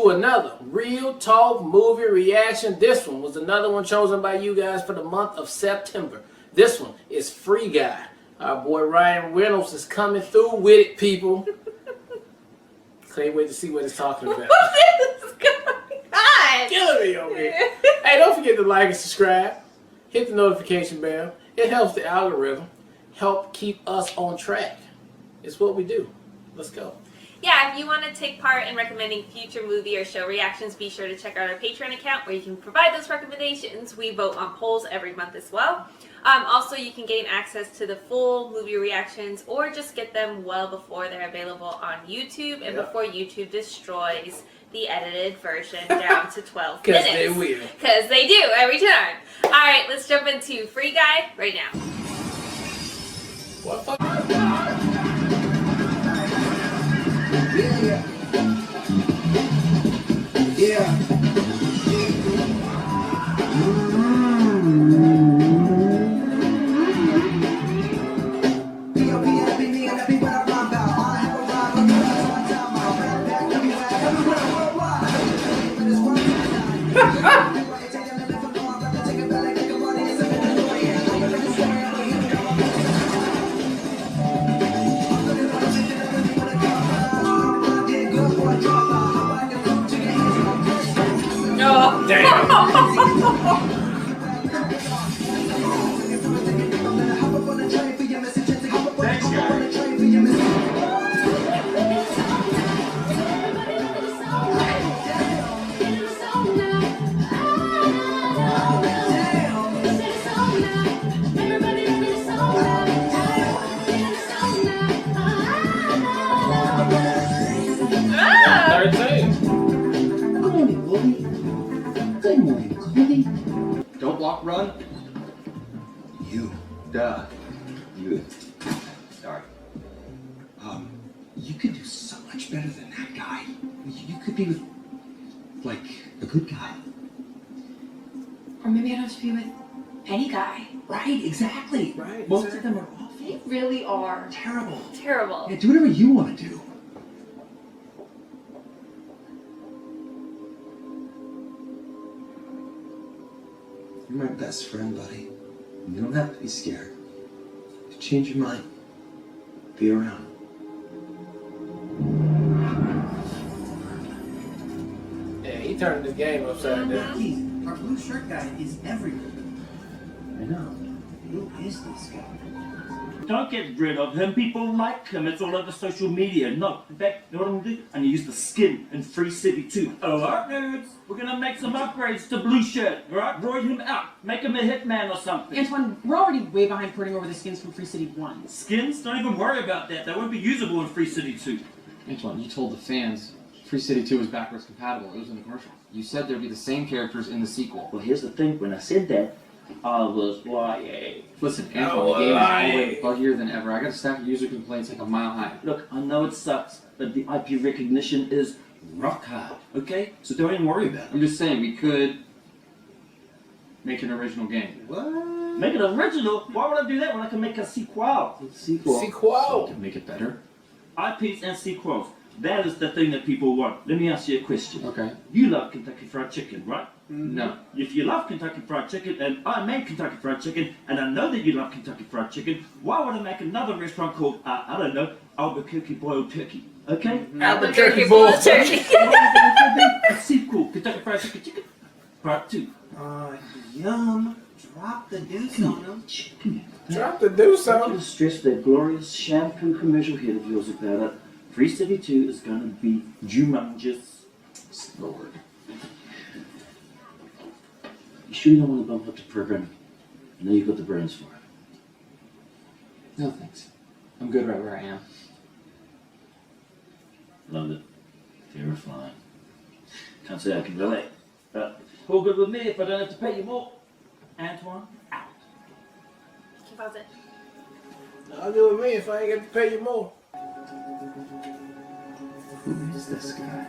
to another Real Talk movie reaction. This one was another one chosen by you guys for the month of September. This one is Free Guy. Our boy Ryan Reynolds is coming through with it, people. Can't wait to see what it's talking about. What is going on? Killing me over here. Hey, don't forget to like and subscribe. Hit the notification bell. It helps the algorithm. Help keep us on track. It's what we do. Let's go. Yeah, if you want to take part in recommending future movie or show reactions, be sure to check out our Patreon account where you can provide those recommendations. We vote on polls every month as well. Also, you can gain access to the full movie reactions or just get them well before they're available on YouTube and before YouTube destroys the edited version down to 12 minutes. Because they will. Because they do every time. All right, let's jump into Free Guy right now. What the fuck? Yeah. Oh. Damn. Don't block, run. You. Duh. You. Sorry. You could do so much better than that guy. You could be with, like, a good guy. Or maybe I don't have to be with any guy. Right, exactly. Right, Most exactly. of them are awful. They really are. Terrible. Terrible. Yeah, do whatever you want to do. You're my best friend, buddy. You don't have to be scared. If you change your mind, be around. Yeah, he turned the game upside down. Keith, our blue shirt guy is everywhere. I know. Who is this guy? Don't get rid of him. People like him. It's all over social media. No, in fact, you know what I'm gonna do? I'm gonna use the skin in Free City 2. Alright, nerds. We're gonna make some upgrades to Blue Shirt. Alright, roid him out. Make him a hitman or something. Antoine, we're already way behind porting over the skins from Free City 1. Skins? Don't even worry about that. They won't be usable in Free City 2. Antoine, you told the fans Free City 2 was backwards compatible. It was in the commercial. You said there'd be the same characters in the sequel. Well, here's the thing. When I said that, I was lying. Listen, Antoine, the game is already buggier than ever. I got a stack of user complaints like a mile high. Look, I know it sucks, but the IP recognition is rock hard. Okay? So don't even worry about it. I'm just saying, we could make an original game. What? Make it original? Why would I do that when I can make a sequel? Sequel. So Sequel. we can make it better. IPs and sequels. That is the thing that people want. Let me ask you a question. Okay. You love Kentucky Fried Chicken, right? No. If you love Kentucky Fried Chicken, and I made Kentucky Fried Chicken, and I know that you love Kentucky Fried Chicken, why would I make another restaurant called, I don't know, Albuquerque Boiled Turkey? Okay? Albuquerque Boiled Turkey. A sequel, Kentucky Fried Chicken, Part 2. Yum. Drop the deuce on him. Drop the deuce I on want to stress that glorious shampoo commercial hit of yours about it. Free City 2 is going to be humongous. Lord. You sure you don't want to bump up the program? I know you've got the brains for it. No thanks. I'm good right where I am. Love it. Terrifying. Can't say I can relate. But all good with me if I don't have to pay you more. Antoine, out. Can pause it. I'll do it with me if I ain't got to pay you more. Who is this guy?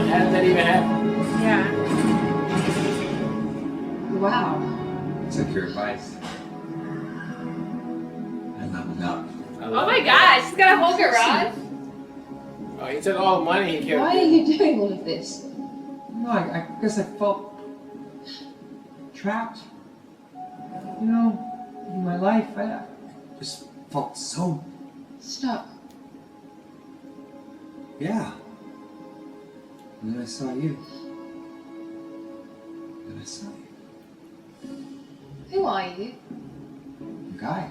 How did that even happen? Yeah. Took your advice. I leveled up. Oh my gosh, Yeah, she's got a whole garage. Oh, he took all the money he kept. Why are you doing all of this? No, I guess I felt trapped. You know, in my life, I just felt so. Stop. Yeah. And then I saw you. And I saw you. Who are you? A guy.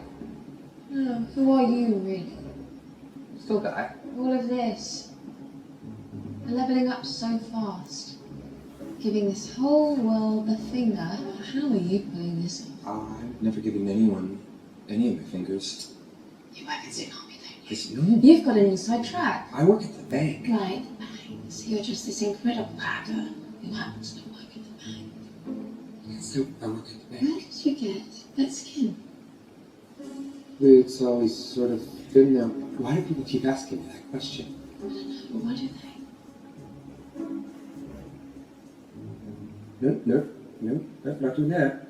No, who are you, really? Still guy. All of this. We're leveling up so fast. Giving this whole world the finger. How are you pulling this off? I've never given anyone any of my fingers. You work at Zoom, don't you? It's no. You've got an inside track. I work at the bank. Right, the bank. So you're just this incredible hacker who happens to work at the bank. Yes, I work at the bank. Where did you get that skin? It's always sort of been there. Why do people keep asking me that question? I don't know. What do they? No, not doing that.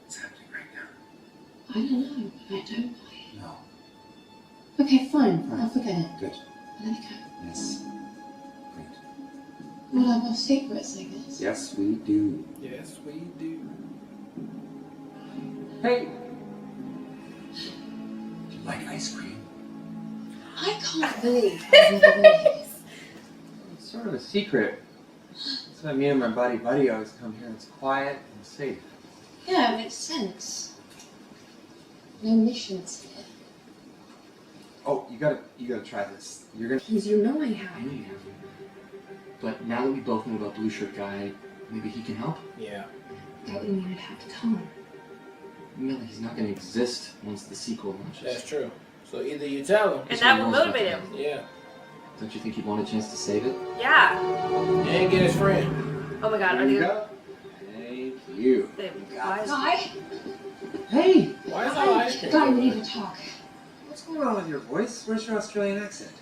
What's happening right now? I don't know, but I don't buy it. No. Okay, fine. I'll forget it. Good. I'll let it go. Yes. Great. We'll have our secrets, I guess. Yes, we do. Yes, we do. Hey. Do you like ice cream? I can't believe I've never been here. It's sort of a secret. That's why me and my buddy always come here. It's quiet and safe. Yeah, it makes sense. No missions here. Oh, you gotta try this. You're gonna. Please, you know I have. I know you have. But now that we both know about Blue Shirt Guy, maybe he can help? Yeah. That would mean I'd have to tell him. Millie, he's not going to exist once the sequel launches. That's true. So either you tell him. And that will motivate him. Yeah. Don't you think he'd want a chance to save it? Yeah. And get his friend. Oh my god, are There you they... go. Thank you. Guy? Hey, Why is that ice cream? Guy, we need to talk. what's going on with your voice? Where's your Australian accent?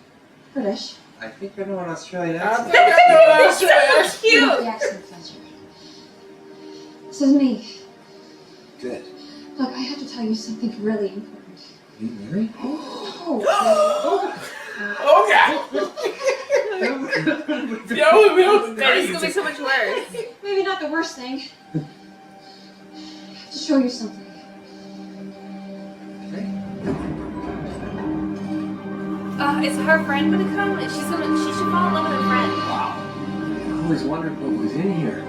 British. I think I know an Australian I accent. think I know that So trash. You want cute! the accent, Fletcher. This is me. Good. Look, I have to tell you something really important. Are you married? Oh. Oh god. Yo, it Man, it's gonna be so much worse. Maybe not the worst thing. I have to show you something. Is her friend gonna come? She should fall in love with her friend. Wow. I always wondered what was in here.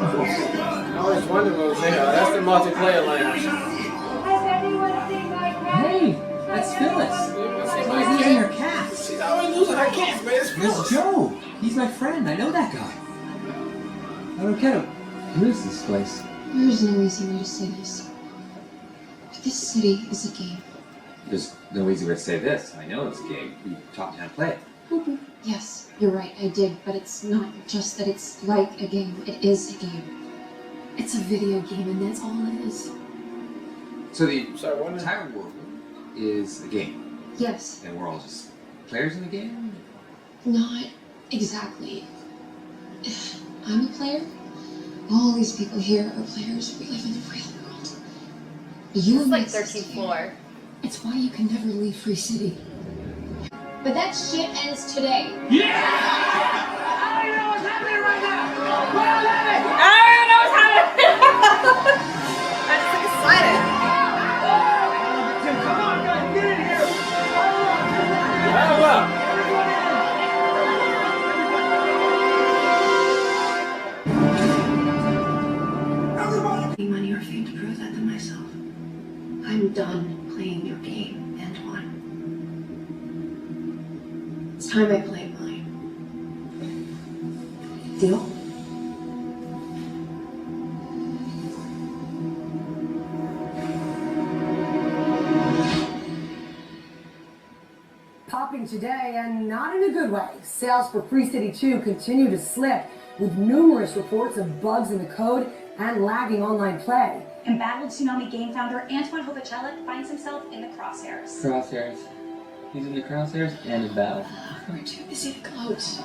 I always wondered what was there. That's the multiplayer lounge. Hey, that's Phyllis. She's always losing her cats. She's always losing her cats, man. It's There's Phyllis. Joe. He's my friend. I know that guy. I don't get him. Who is this place? There is no easy way to say this. But this city is a game. There's no easy way to say this. I know it's a game. You taught me how to play it. Yes, you're right, I did, but it's not just that it's like a game, it is a game. It's a video game, and that's all it is. So the Sorry, what? entire world is a game, Yes, and we're all just players in the game? not exactly. I'm a player. All these people here are players. We live in the real world. You It's like makes us 13th here. floor. It's why you can never leave Free City. But that shit ends today. I don't know what's happening. I just like excited. Come on, guys, get in here! Hold up. Any money or fame to prove that to myself. I'm done playing your game, Antoine. It's time I play mine. Deal? Popping today, and not in a good way. Sales for Free City 2 continue to slip, with numerous reports of bugs in the code and lagging online play. Embattled Tsunami game founder Antoine Hovacelik finds himself in the crosshairs. Crosshairs. He's in the crosshairs and in battle. We're too busy to gloat.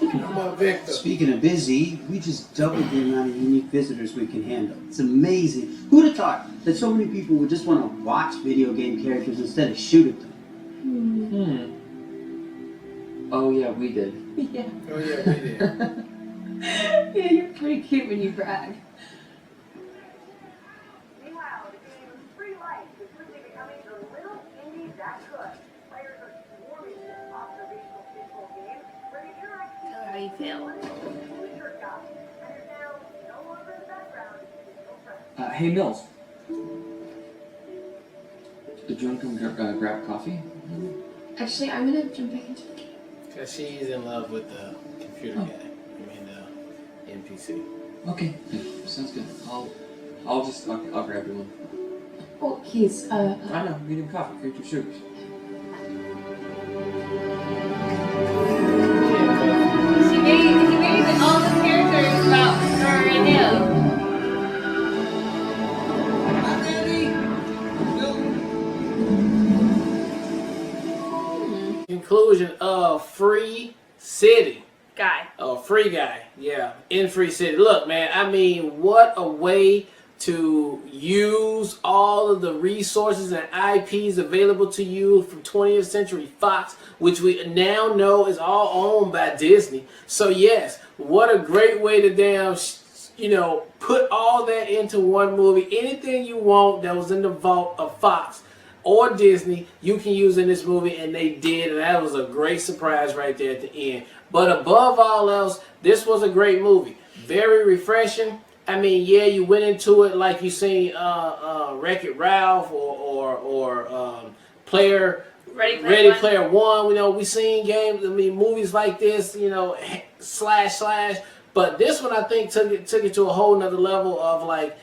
Come on, Victor. Speaking of busy, we just doubled the amount of unique visitors we can handle. It's amazing. Who'd have thought that so many people would just want to watch video game characters instead of shoot at them? Oh yeah, we did. Yeah. Oh yeah, we did. Yeah, you're pretty cute when you brag. Meanwhile, the game Free Life is quickly becoming the little indie that could. Players are swarming this observational baseball game where they interact with Tell her how you feel. shirt guy, and is now no longer in the background, digital friend. Hey Mills. Did you want to come grab coffee? Actually, I'm gonna jump back into the game. Because she's in love with the computer guy. I mean, the NPC. Okay, yeah, sounds good. I'll grab you one. Oh, he's, I know, medium coffee, 3 sugars. He made all the characters about her right now. Conclusion of Free City. Guy. Oh, Free Guy. Yeah, in Free City. Look, man, I mean, what a way to use all of the resources and IPs available to you from 20th Century Fox, which we now know is all owned by Disney. So yes, what a great way to put all that into one movie. Anything you want that was in the vault of Fox or Disney, you can use in this movie, and they did, and that was a great surprise right there at the end. But above all else, this was a great movie. Very refreshing. I mean, yeah, you went into it like you seen Wreck-It Ralph or Ready Player One. You know, we seen games. I mean, movies like this. You know, slash. But this one, I think, took it to a whole nother level of like,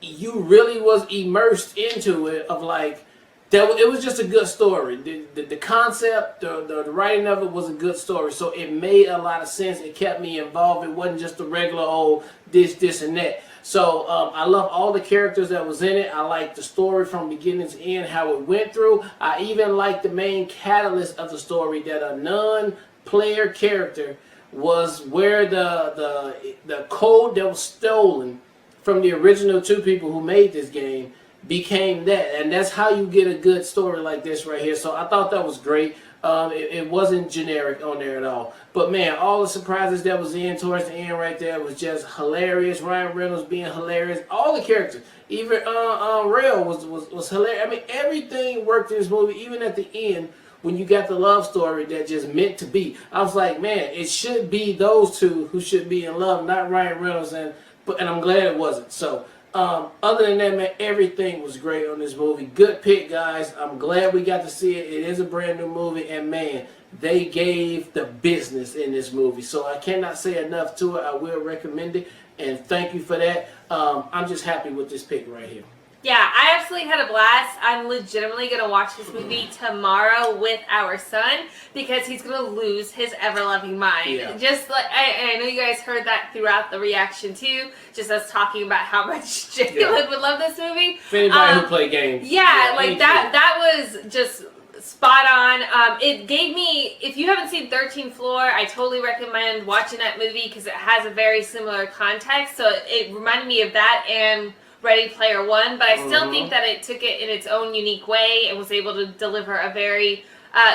you really was immersed into it. Of like, that it was just a good story. The concept, the writing of it was a good story. So it made a lot of sense. It kept me involved. It wasn't just a regular old this and that. So I love all the characters that was in it. I like the story from beginning to end, how it went through. I even like the main catalyst of the story, that a non-player character was where the code that was stolen from the original 2 people who made this game became that, and that's how you get a good story like this right here. So I thought that was great. It wasn't generic on there at all. But man, all the surprises that was in towards the end right there was just hilarious. Ryan Reynolds being hilarious. All the characters, even Rail was hilarious. I mean, everything worked in this movie. Even at the end, when you got the love story that just meant to be, I was like, man, it should be those 2 who should be in love, not Ryan Reynolds. And I'm glad it wasn't. So. Other than that, man, everything was great on this movie. Good pick, guys. I'm glad we got to see it. It is a brand new movie, and man, they gave the business in this movie. So I cannot say enough to it. I will recommend it, and thank you for that. I'm just happy with this pick right here. Yeah, I absolutely had a blast. I'm legitimately going to watch this movie tomorrow with our son because he's going to lose his ever-loving mind. Yeah. Just like, I know you guys heard that throughout the reaction too, just us talking about how much Jalen would love this movie. For anybody who play games. Yeah, like that was just spot on. It gave me, if you haven't seen 13th Floor, I totally recommend watching that movie because it has a very similar context. So it reminded me of that and Ready Player One, but I still think that it took it in its own unique way and was able to deliver a very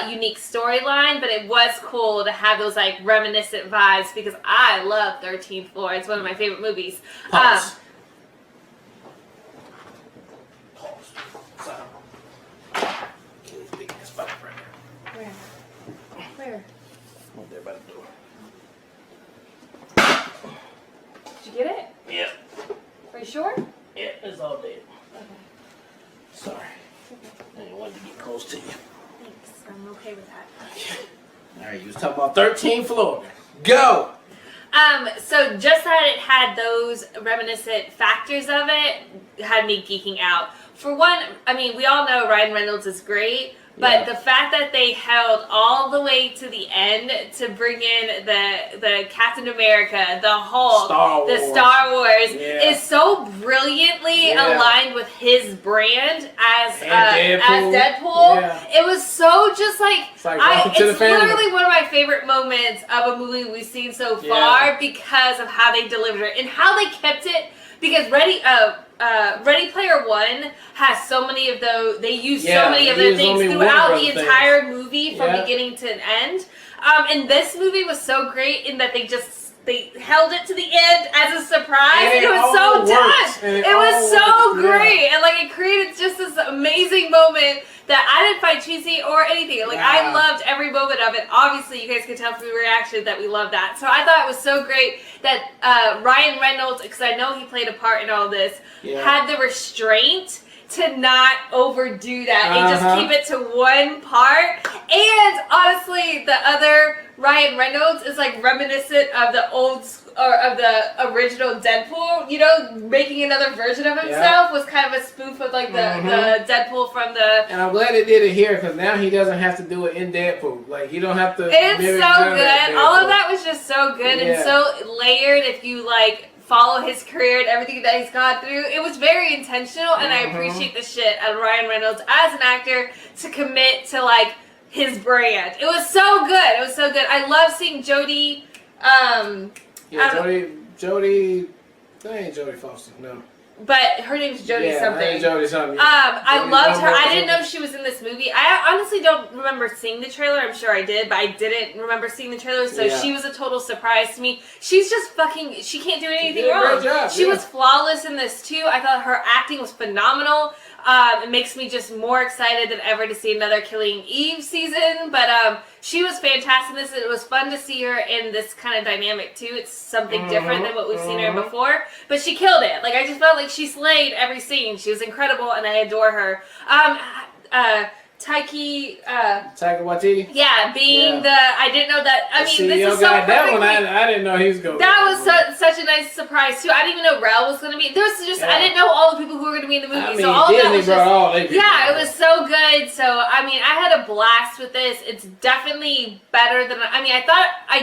unique storyline. But it was cool to have those like reminiscent vibes because I love 13th Floor. It's one of my favorite movies. Pause. Where? Over there by the door. Did you get it? Yeah. Are you sure? Yeah, it's all dead. Okay. Sorry. I didn't want to get close to you. Thanks. I'm okay with that. Okay. All right, you was talking about 13th Floor. Go! So just that it had those reminiscent factors of it had me geeking out. For one, I mean, we all know Ryan Reynolds is great, But the fact that they held all the way to the end to bring in the Captain America, the Hulk, the Star Wars is so brilliantly aligned with his brand as Deadpool. It was so just like, it's literally one of my favorite moments of a movie we've seen so far because of how they delivered it and how they kept it. Because Ready Player One has so many of those. They use so many of their things throughout the entire movie from beginning to end. And this movie was so great in that they held it to the end as a surprise. And it was so done. It was so great, and like it created just this amazing moment that I didn't find cheesy or anything. Like I loved every moment of it. Obviously, you guys could tell from the reaction that we love that. So I thought it was so great that Ryan Reynolds, because I know he played a part in all this, had the restraint to not overdo that and just keep it to one part. And honestly, the other Ryan Reynolds is like reminiscent of the of the original Deadpool. You know, making another version of himself was kind of a spoof of like the Deadpool from the. And I'm glad they did it here because now he doesn't have to do it in Deadpool. Like you don't have to. It's so good. All of that was just so good and so layered. If you like follow his career and everything that he's gone through, it was very intentional, and I appreciate the shit out of Ryan Reynolds as an actor to commit to like his brand. It was so good. It was so good. I love seeing Jodie. Jodie. That ain't Jodie Foster. No. But her name's Jodie something. Jodie something. I loved her. I didn't know she was in this movie. I honestly don't remember seeing the trailer. I'm sure I did, but I didn't remember seeing the trailer. So she was a total surprise to me. She's just fucking. She can't do anything wrong. She was flawless in this too. I thought her acting was phenomenal. It makes me just more excited than ever to see another Killing Eve season. But she was fantastic in this. It was fun to see her in this kind of dynamic too. It's something different than what we've seen her before. But she killed it. Like I just felt like she slayed every scene. She was incredible, and I adore her. Taika Waititi. Yeah, being I didn't know that. I mean, this is so perfect. That one, I didn't know he was going. That was such a nice surprise too. I didn't even know Rel was going to be. There was just I didn't know all the people who were going to be in the movie. I mean, so all Disney that was just it was so good. So I mean, I had a blast with this. It's definitely better than I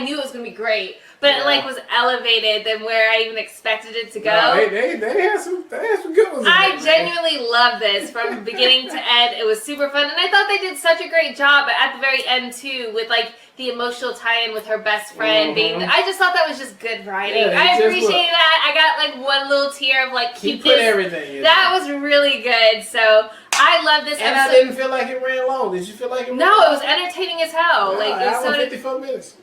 knew it was going to be great. But it like was elevated than where I even expected it to go. No, they had some good ones. I genuinely love this from beginning to end. It was super fun, and I thought they did such a great job at the very end too, with like the emotional tie-in with her best friend being. I just thought that was just good writing. I appreciate that. I got like one little tear of like keep everything. That was really good. So I love this. And I didn't feel like it ran long. Did you feel like it ran long? No, it was entertaining as hell. No, like it was 54 minutes.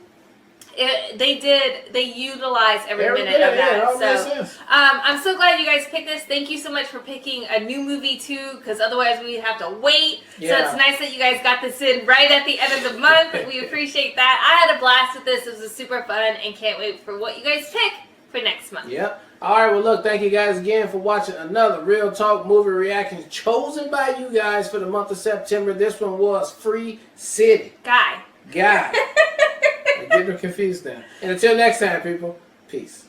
They utilized every minute of that. So I'm so glad you guys picked this. Thank you so much for picking a new movie too, because otherwise we'd have to wait. So it's nice that you guys got this in right at the end of the month. We appreciate that. I had a blast with this. It was super fun, and can't wait for what you guys pick for next month. Yep. All right, well, look, thank you guys again for watching another Real Talk movie reaction chosen by you guys for the month of September. This one was Free City. Guy. I'm getting confused now. And until next time, people, peace.